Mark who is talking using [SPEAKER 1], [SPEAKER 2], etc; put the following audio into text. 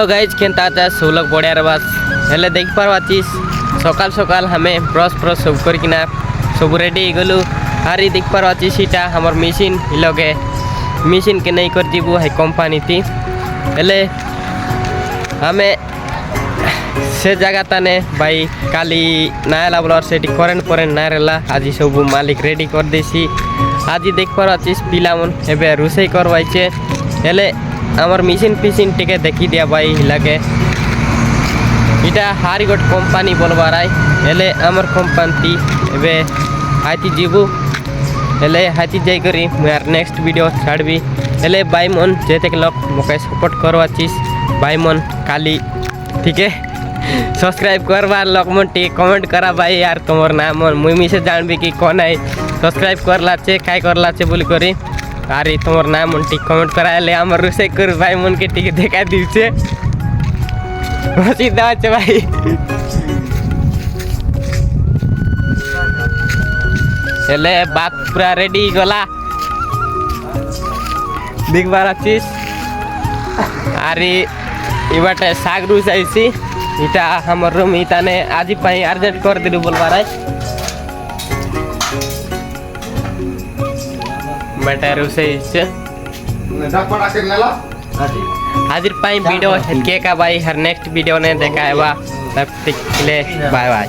[SPEAKER 1] Guys केनता सोलक बड़ियार बास हेले देख पार्बाचिस सकाल सकाल हमें ब्रश ब्रश सब करकिना सब रेडी गलु हारी देख पार्बाचिस इटा हमर मेसिन लगे मेसिन के नहीं कर जीवु है कंपनी थी हेले हमें से जगह ताने भाई काली नायला बोलर से करेंट परेंट ना रहला आज सब मालिक रेडी कर देसी आज देख पार्बाचिस पिलामन एबे रोसई करवाइछे हेले आमर मेसिन फिसिन टिके देखी दिया भाई लगे इटा हारी गोट कंपनी बोलबाराय हेले आमर कंपनी एबे हाथी जीवु हेले हाथी जाई करी यार नेक्स्ट वीडियो छाड़बी हेले भाई मन जेते लोग मके सपोर्ट करवाचिस भाई मन काली ठीक है सब्सक्राइब करवा लोग मन टी कमेंट करा भाई यार तुम्हार नाम मुई मिसे जानबी कि कौन है सब्सक्राइब करला छे काय करला छे बोली करी अरे तुम्हार नाम मन टी कमेंट करा ले हमर रोसे कर भाई मन के टी देखा दिसे सीधा छे भाई हेले बात पूरा रेडी गला देख बार आछिस अरे इबाटे साग रुसाइसी इटा हमर रूम इताने आज पाई अर्जेंट कर दिलु बोलबाराय बेटा रुसाइছে हाजिर पाई वीडियो हेल्के का भाई हर नेक्स्ट वीडियो ने देखाएबा तब तक के लिए बाय बाय।